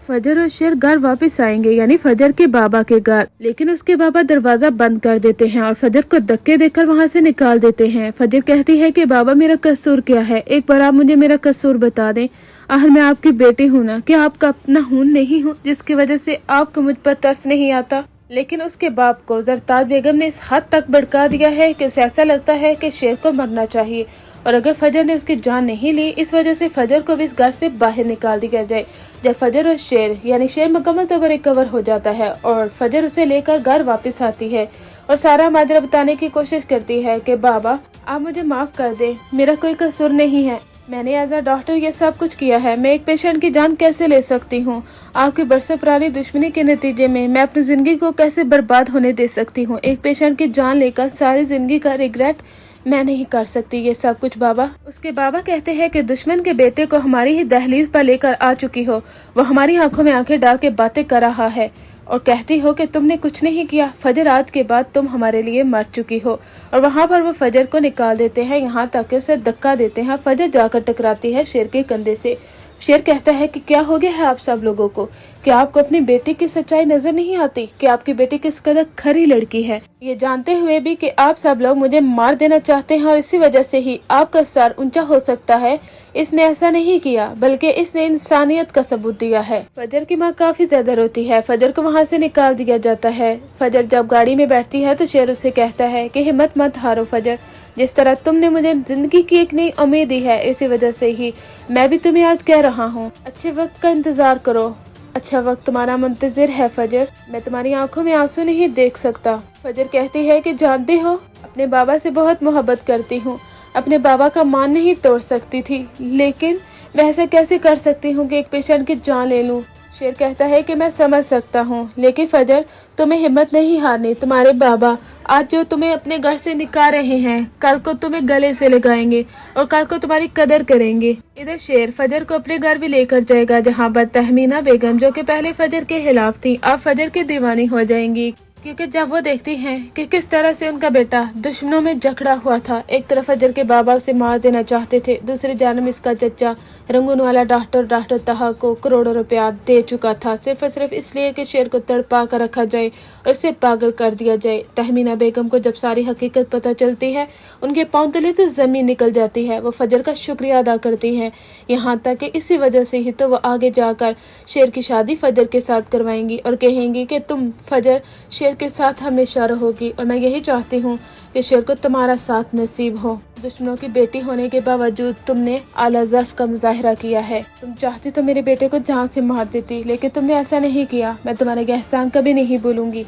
फजर और शेर घर वापस आएंगे, यानी फजर के बाबा के घर। लेकिन उसके बाबा दरवाजा बंद कर देते हैं और फजर को धक्के देकर वहाँ से निकाल देते हैं। फजर कहती है कि बाबा मेरा कसूर क्या है, एक बार आप मुझे मेरा कसूर बता दें। आखिर मैं आपकी बेटी हूँ ना, कि आपका अपना खून नहीं हूँ जिसकी वजह से आपको मुझ पर तरस नहीं आता। लेकिन उसके बाप को जरताज बेगम ने इस हद तक भड़का दिया है कि उसे ऐसा लगता है कि शेर को मरना चाहिए, और अगर फजर ने उसकी जान नहीं ली, इस वजह से फजर को भी इस घर से बाहर निकाल दिया जाए। जब फजर और शेर यानी शेर मुकम्मल तौर पर रिकवर हो जाता है और फजर उसे लेकर घर वापस आती है और सारा माजरा बताने की कोशिश करती है कि बाबा आप मुझे माफ कर दें, मेरा कोई कसूर नहीं है, मैंने एज अ डॉक्टर ये सब कुछ किया है, मैं एक पेशेंट की जान कैसे ले सकती हूँ। आपकी बरसों पुरानी दुश्मनी के नतीजे में मैं अपनी जिंदगी को कैसे बर्बाद होने दे सकती हूँ। एक पेशेंट की जान लेकर सारी जिंदगी का रिग्रेट मैं नहीं कर सकती ये सब कुछ बाबा। उसके बाबा कहते हैं कि दुश्मन के बेटे को हमारी ही दहलीज पर लेकर आ चुकी हो, वो हमारी आंखों में आंखें डाल के बातें कर रहा है और कहती हो कि तुमने कुछ नहीं किया, फजर आज के बाद तुम हमारे लिए मर चुकी हो। और वहाँ पर वो फजर को निकाल देते हैं, यहाँ तक कि उसे धक्का देते हैं। फजर जाकर टकराती है शेर के कंधे से। शेर कहता है कि क्या हो गया है आप सब लोगों को, कि आपको अपनी बेटी की सच्चाई नजर नहीं आती कि आपकी बेटी किस कदर खरी लड़की है। ये जानते हुए भी कि आप सब लोग मुझे मार देना चाहते हैं और इसी वजह से ही आपका सर ऊंचा हो सकता है, इसने ऐसा नहीं किया बल्कि इसने इंसानियत का सबूत दिया है। फजर की माँ काफी ज्यादा रोती है। फजर को वहाँ से निकाल दिया जाता है। फजर जब गाड़ी में बैठती है तो शेर उससे कहता है कि हिम्मत मत हारो फजर, जिस तरह तुमने मुझे जिंदगी की एक नई उम्मीद दी है, इसी वजह से ही मैं भी तुम्हें आज कह रहा हूँ अच्छे वक्त का इंतजार करो, अच्छा वक्त तुम्हारा मुंतजिर है फजर, मैं तुम्हारी आंखों में आंसू नहीं देख सकता। फजर कहती है कि जानते हो अपने बाबा से बहुत मोहब्बत करती हूँ, अपने बाबा का मान नहीं तोड़ सकती थी, लेकिन मैं ऐसा कैसे कर सकती हूँ कि एक पेशेंट की जान ले लूँ। शेर कहता है कि मैं समझ सकता हूँ, लेकिन फजर तुम्हें हिम्मत नहीं हारनी, तुम्हारे बाबा आज जो तुम्हें अपने घर से निकाल रहे हैं, कल को तुम्हें गले से लगाएंगे और कल को तुम्हारी कदर करेंगे। इधर शेर फजर को अपने घर भी लेकर जाएगा, जहाँ पर तहमीना बेगम जो कि पहले फजर के खिलाफ थी, अब फजर की दीवानी हो जाएंगी, क्योंकि जब वो देखती हैं कि किस तरह से उनका बेटा दुश्मनों में जकड़ा हुआ था। एक तरफ फजर के बाबा उसे मार देना चाहते थे, दूसरी जानब इसका चचा रंगून वाला डॉक्टर तहा को करोड़ों रुपया दे चुका था, सिर्फ और सिर्फ इसलिए कि शेर को तड़पा कर रखा जाए और इसे पागल कर दिया जाए। तहमीना बेगम को जब सारी हकीकत पता चलती है, उनके पांव तले से जमीन निकल जाती है। वो फजर का शुक्रिया अदा करती हैं, यहाँ तक कि इसी वजह से ही तो वो आगे जाकर शेर की शादी फजर के साथ करवाएंगी और कहेंगी कि तुम फजर शेर के साथ हमेशा रहोगी, और मैं यही चाहती हूँ कि शेर को तुम्हारा साथ नसीब हो। दुश्मनों की बेटी होने के बावजूद तुमने आला ज़र्फ का मुजाहरा किया है, तुम चाहती तो मेरे बेटे को जान से मार देती, लेकिन तुमने ऐसा नहीं किया। मैं तुम्हारे एहसान कभी नहीं भूलूंगी।